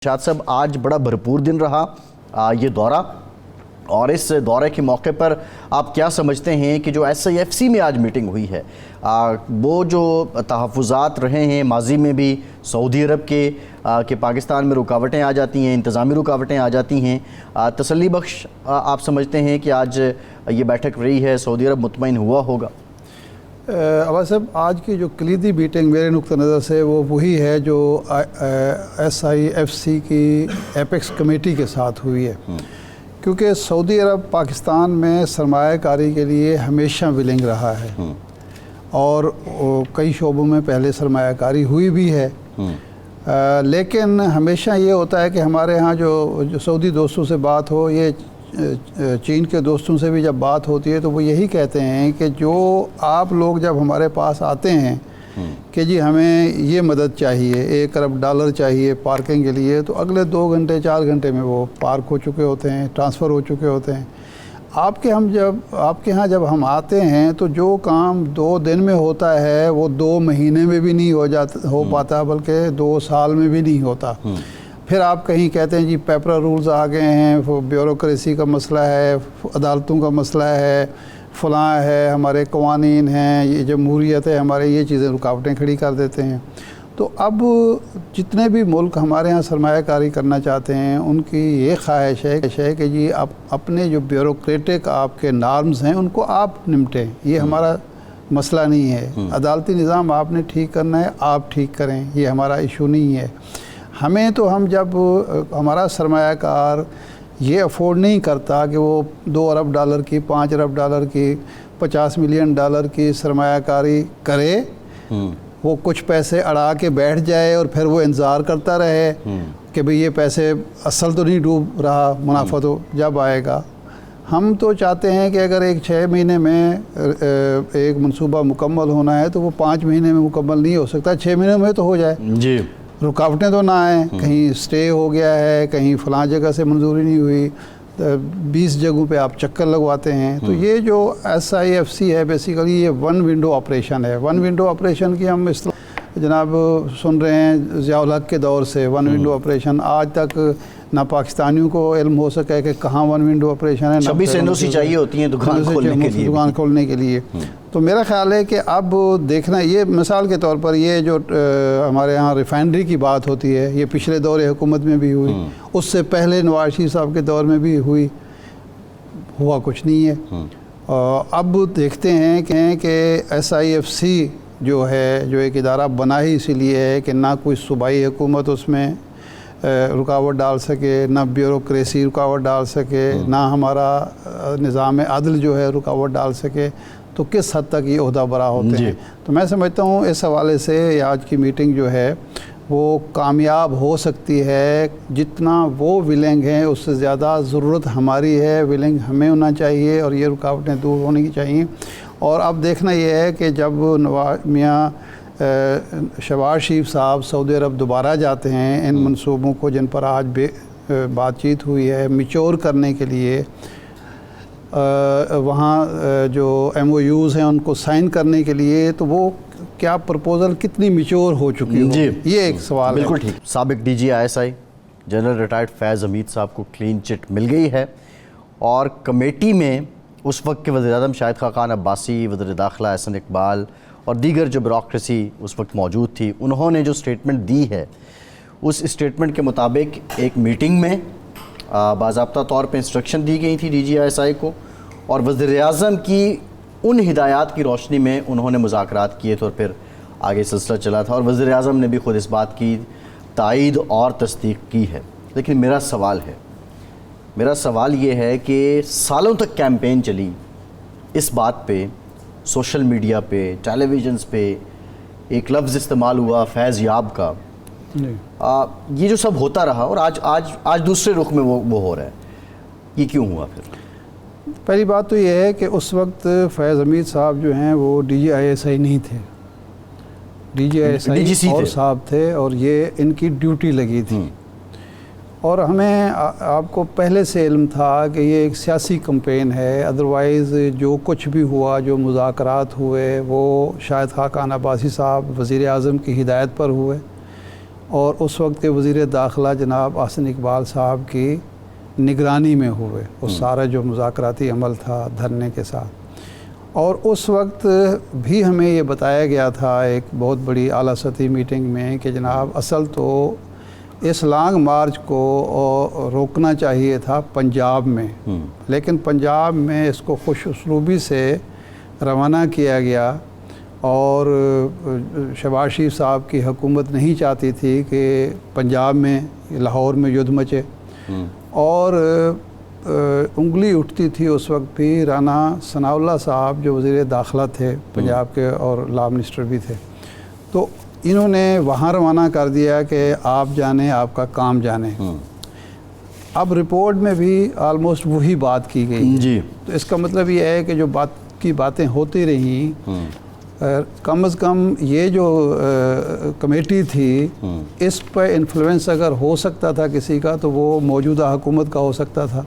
شاد صاحب آج بڑا بھرپور دن رہا یہ دورہ، اور اس دورے کے موقع پر آپ کیا سمجھتے ہیں کہ جو SIFC میں آج میٹنگ ہوئی ہے وہ جو تحفظات رہے ہیں ماضی میں بھی سعودی عرب کے کہ پاکستان میں رکاوٹیں آ جاتی ہیں، انتظامی رکاوٹیں آ جاتی ہیں، تسلی بخش آپ سمجھتے ہیں کہ آج یہ بیٹھک رہی ہے، سعودی عرب مطمئن ہوا ہوگا؟ عباس صاحب، آج کی جو کلیدی میٹنگ میرے نقطہ نظر سے وہ وہی ہے جو SIFC کی ایپیکس کمیٹی کے ساتھ ہوئی ہے، کیونکہ سعودی عرب پاکستان میں سرمایہ کاری کے لیے ہمیشہ ولنگ رہا ہے اور کئی شعبوں میں پہلے سرمایہ کاری ہوئی بھی ہے، لیکن ہمیشہ یہ ہوتا ہے کہ ہمارے ہاں جو سعودی دوستوں سے بات ہو، یہ چین کے دوستوں سے بھی جب بات ہوتی ہے تو وہ یہی کہتے ہیں کہ جو آپ لوگ جب ہمارے پاس آتے ہیں کہ جی ہمیں یہ مدد چاہیے، $1 ارب چاہیے پارکنگ کے لیے، تو اگلے 2 گھنٹے 4 گھنٹے میں وہ پارک ہو چکے ہوتے ہیں، ٹرانسفر ہو چکے ہوتے ہیں۔ آپ کے ہاں جب ہم آتے ہیں تو جو کام 2 دن میں ہوتا ہے وہ 2 مہینے میں بھی نہیں ہو پاتا، بلکہ 2 سال میں بھی نہیں ہوتا۔ پھر آپ کہیں کہتے ہیں جی پیپر رولز آ گئے ہیں، بیوروکریسی کا مسئلہ ہے، عدالتوں کا مسئلہ ہے، فلاں ہے، ہمارے قوانین ہیں، یہ جمہوریت ہے، ہمارے یہ چیزیں رکاوٹیں کھڑی کر دیتے ہیں۔ تو اب جتنے بھی ملک ہمارے ہاں سرمایہ کاری کرنا چاہتے ہیں ان کی یہ خواہش ہے کہ جی اپنے جو بیوروکریٹک آپ کے نارمز ہیں ان کو آپ نمٹیں، یہ ہمارا مسئلہ نہیں ہے، عدالتی نظام آپ نے ٹھیک کرنا ہے، آپ ٹھیک کریں، یہ ہمارا ایشو نہیں ہے۔ ہم جب ہمارا سرمایہ کار یہ افورڈ نہیں کرتا کہ وہ $2 ارب کی، $5 ارب کی، $50 ملین کی سرمایہ کاری کرے، وہ کچھ پیسے اڑا کے بیٹھ جائے اور پھر وہ انتظار کرتا رہے کہ بھئی یہ پیسے اصل تو نہیں ڈوب رہا، منافع تو جب آئے گا۔ ہم تو چاہتے ہیں کہ اگر 6 مہینے میں ایک منصوبہ مکمل ہونا ہے تو وہ 5 مہینے میں مکمل نہیں ہو سکتا، 6 مہینے میں تو ہو جائے، جی رکاوٹیں تو نہ آئیں، کہیں سٹے ہو گیا ہے، کہیں فلاں جگہ سے منظوری نہیں ہوئی، 20 جگہوں پہ آپ چکر لگواتے ہیں۔ تو یہ جو SIFC ہے بیسیکلی یہ 1 ونڈو آپریشن ہے۔ 1 ونڈو آپریشن کی ہم جناب سن رہے ہیں ضیاء الحق کے دور سے 1 ونڈو آپریشن، آج تک نہ پاکستانیوں کو علم ہو سکا ہے کہ کہاں 1 ونڈو آپریشن ہے، 26 NOC چاہیے ہوتی ہیں دکان کھولنے کے لیے۔ تو میرا خیال ہے کہ اب دیکھنا، یہ مثال کے طور پر یہ جو ہمارے ہاں ریفائنری کی بات ہوتی ہے، یہ پچھلے دور حکومت میں بھی ہوئی، اس سے پہلے نواز شریف صاحب کے دور میں بھی ہوا کچھ نہیں ہے۔ اب دیکھتے ہیں کہ SIFC جو ہے، جو ایک ادارہ بنا ہی اسی لیے ہے کہ نہ کوئی صوبائی حکومت اس میں رکاوٹ ڈال سکے، نہ بیوروکریسی رکاوٹ ڈال سکے، نہ ہمارا نظام عدل جو ہے رکاوٹ ڈال سکے، تو کس حد تک یہ عہدہ برا ہوتے ہیں۔ تو میں سمجھتا ہوں اس حوالے سے آج کی میٹنگ جو ہے وہ کامیاب ہو سکتی ہے، جتنا وہ ولنگ ہیں اس سے زیادہ ضرورت ہماری ہے، ولنگ ہمیں ہونا چاہیے اور یہ رکاوٹیں دور ہونی چاہیے۔ اور اب دیکھنا یہ ہے کہ جب میاں شہباز شریف صاحب سعودی عرب دوبارہ جاتے ہیں، ان منصوبوں کو جن پر آج بات چیت ہوئی ہے میچور کرنے کے لیے، وہاں جو MOUs ہیں ان کو سائن کرنے کے لیے، تو وہ کیا پرپوزل کتنی میچور ہو چکی ہے، یہ ایک سوال ہے۔ بالکل ٹھیک۔ سابق DG ISI جنرل ریٹائرڈ فیض حمید صاحب کو کلین چٹ مل گئی ہے، اور کمیٹی میں اس وقت کے وزیر اعظم شاہد خاقان عباسی، وزیر داخلہ احسن اقبال اور دیگر جو بیوروکریسی اس وقت موجود تھی، انہوں نے جو سٹیٹمنٹ دی ہے اس سٹیٹمنٹ کے مطابق ایک میٹنگ میں باضابطہ طور پہ انسٹرکشن دی گئی تھی DG ISI کو، اور وزیر اعظم کی ان ہدایات کی روشنی میں انہوں نے مذاکرات کیے، تو پھر آگے سلسلہ چلا تھا، اور وزیر اعظم نے بھی خود اس بات کی تائید اور تصدیق کی ہے۔ لیکن میرا سوال یہ ہے کہ سالوں تک کیمپین چلی اس بات پہ، سوشل میڈیا پہ، ٹیلی ویژنز پہ ایک لفظ استعمال ہوا فیض یاب کا، یہ جو سب ہوتا رہا اور آج دوسرے رخ میں وہ ہو رہا ہے، یہ کیوں ہوا پھر؟ پہلی بات تو یہ ہے کہ اس وقت فیض حمید صاحب جو ہیں وہ DG ISI نہیں تھے، DG ISI اور صاحب تھے، اور یہ ان کی ڈیوٹی لگی تھی، اور ہمیں آپ کو پہلے سے علم تھا کہ یہ ایک سیاسی کمپین ہے، ادروائز جو کچھ بھی ہوا، جو مذاکرات ہوئے، وہ شاہد خاقان عباسی صاحب وزیر اعظم کی ہدایت پر ہوئے، اور اس وقت کے وزیر داخلہ جناب احسن اقبال صاحب کی نگرانی میں ہوئے اس سارا جو مذاکراتی عمل تھا دھرنے کے ساتھ. اور اس وقت بھی ہمیں یہ بتایا گیا تھا ایک بہت بڑی اعلیٰ سطحی میٹنگ میں کہ جناب اصل تو اس لانگ مارچ کو روکنا چاہیے تھا پنجاب میں، لیکن پنجاب میں اس کو خوش اسلوبی سے روانہ کیا گیا، اور شہباز شریف صاحب کی حکومت نہیں چاہتی تھی کہ پنجاب میں لاہور میں یدھ مچے، اور انگلی اٹھتی تھی اس وقت بھی رانا ثناء اللہ صاحب جو وزیر داخلہ تھے پنجاب کے اور لا منسٹر بھی تھے، تو انہوں نے وہاں روانہ کر دیا کہ آپ جانیں آپ کا کام جانیں. اب رپورٹ میں بھی آلموسٹ وہی بات کی گئی جی. تو اس کا مطلب یہ ہے کہ جو باتیں ہوتی رہیں، کم از کم یہ جو کمیٹی تھی اس پہ انفلوئنس اگر ہو سکتا تھا کسی کا تو وہ موجودہ حکومت کا ہو سکتا تھا،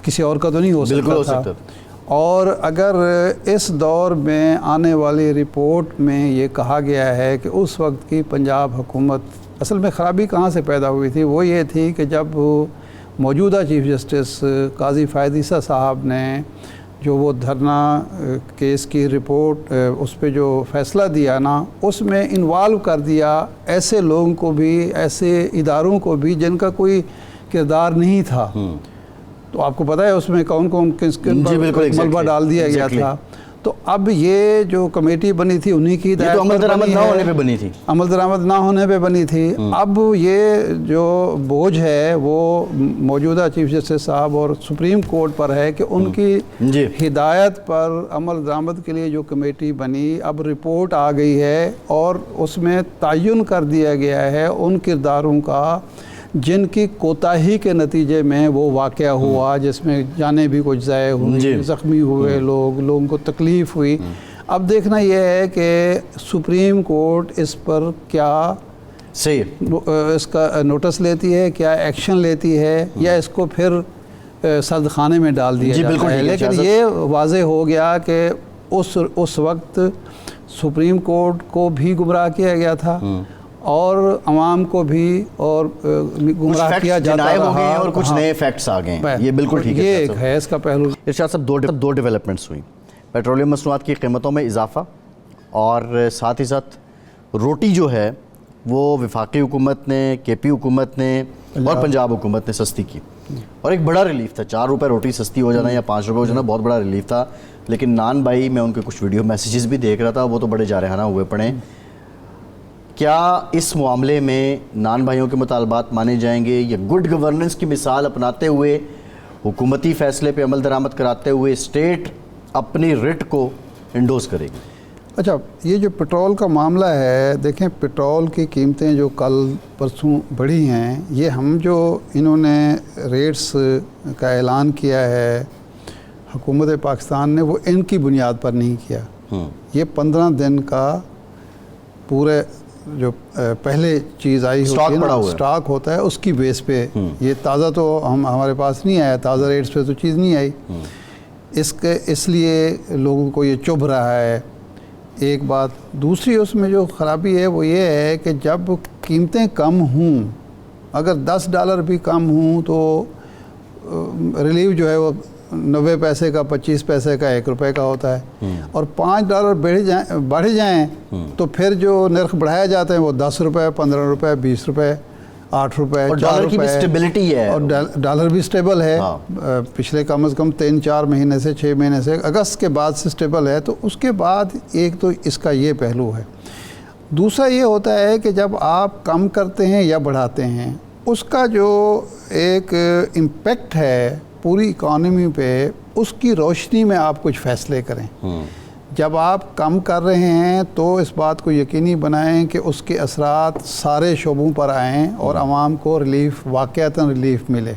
کسی اور کا تو نہیں ہو سکتا تھا. اور اگر اس دور میں آنے والی رپورٹ میں یہ کہا گیا ہے کہ اس وقت کی پنجاب حکومت اصل میں خرابی کہاں سے پیدا ہوئی تھی، وہ یہ تھی کہ جب موجودہ چیف جسٹس قاضی فائد عیسیٰ صاحب نے جو وہ دھرنا کیس کی رپورٹ اس پہ جو فیصلہ دیا نا، اس میں انوالو کر دیا ایسے لوگوں کو بھی، ایسے اداروں کو بھی جن کا کوئی کردار نہیں تھا. تو آپ کو پتہ ہے اس میں کون کون کس ملبہ ڈال دیا گیا تھا. تو اب یہ جو کمیٹی بنی تھی انہی کی ہدایت عمل درآمد نہ ہونے پہ بنی تھی، عمل درآمد نہ ہونے پہ بنی تھی. اب یہ جو بوجھ ہے وہ موجودہ چیف جسٹس صاحب اور سپریم کورٹ پر ہے کہ ان کی ہدایت پر عمل درآمد کے لیے جو کمیٹی بنی، اب رپورٹ آ گئی ہے اور اس میں تعین کر دیا گیا ہے ان کرداروں کا جن کی کوتاہی کے نتیجے میں وہ واقعہ ہوا، جس میں جانیں بھی کچھ ضائع ہوئی، زخمی ہوئے لوگوں کو تکلیف ہوئی. اب دیکھنا یہ ہے کہ سپریم کورٹ اس پر کیا اس کا نوٹس لیتی ہے، کیا ایکشن لیتی ہے، یا اس کو پھر سرد خانے میں ڈال دیا جاتا ہے. لیکن یہ واضح ہو گیا کہ اس وقت سپریم کورٹ کو بھی گمراہ کیا گیا تھا اور عوام کو بھی اور گمراہ کیا جاتا رہا، اور کچھ نئے فیکٹس آ گئے ہیں. یہ بالکل ٹھیک ہے. یہ ایک ہے اس کا پہلو. ارشاد صاحب، دو ڈیولپمنٹس ہوئیں، پیٹرولیم مصنوعات کی قیمتوں میں اضافہ، اور ساتھ ہی ساتھ روٹی جو ہے وہ وفاقی حکومت نے، کے پی حکومت نے اور پنجاب حکومت نے سستی کی. اور ایک بڑا ریلیف تھا، 4 روپے روٹی سستی ہو جانا یا 5 روپے ہو جانا، بہت بڑا ریلیف تھا. لیکن نان بھائی، میں ان کے کچھ ویڈیو میسیجز بھی دیکھ رہا تھا، وہ تو بڑے جارحانہ ہوئے پڑے. کیا اس معاملے میں نان بھائیوں کے مطالبات مانے جائیں گے، یا گڈ گورننس کی مثال اپناتے ہوئے حکومتی فیصلے پہ عمل درآمد کراتے ہوئے اسٹیٹ اپنی رٹ کو انڈوز کرے گی؟ اچھا، یہ جو پٹرول کا معاملہ ہے، دیکھیں پٹرول کی قیمتیں جو کل پرسوں بڑھی ہیں، یہ ہم جو انہوں نے ریٹس کا اعلان کیا ہے حکومت پاکستان نے، وہ ان کی بنیاد پر نہیں کیا. یہ 15 دن کا پورے جو پہلے چیز آئی ہوتی ہے نا، سٹاک ہوتا ہے، اس کی بیس پہ. یہ تازہ تو ہمارے پاس نہیں آیا، تازہ ریٹس پہ تو چیز نہیں آئی. اس لیے لوگوں کو یہ چبھ رہا ہے. ایک بات. دوسری اس میں جو خرابی ہے وہ یہ ہے کہ جب قیمتیں کم ہوں، اگر $10 بھی کم ہوں تو ریلیف جو ہے وہ 90 پیسے کا، 25 پیسے کا، 1 روپے کا ہوتا ہے. اور $5 بڑھ جائیں تو پھر جو نرخ بڑھائے جاتے ہیں وہ 10 روپے، 15 روپے، 20 روپے، 8 روپے، 4 روپے. بھی سٹیبلٹی ہے، اور ڈالر بھی سٹیبل ہے. پچھلے کم از کم 3-4 مہینے سے، 6 مہینے سے، اگست کے بعد سے سٹیبل ہے. تو اس کے بعد ایک تو اس کا یہ پہلو ہے. دوسرا یہ ہوتا ہے کہ جب آپ کم کرتے ہیں یا بڑھاتے ہیں، اس کا جو ایک امپیکٹ ہے پوری اکانومی پہ، اس کی روشنی میں آپ کچھ فیصلے کریں. جب آپ کم کر رہے ہیں تو اس بات کو یقینی بنائیں کہ اس کے اثرات سارے شعبوں پر آئیں اور عوام کو ریلیف، واقعتاً ریلیف ملے.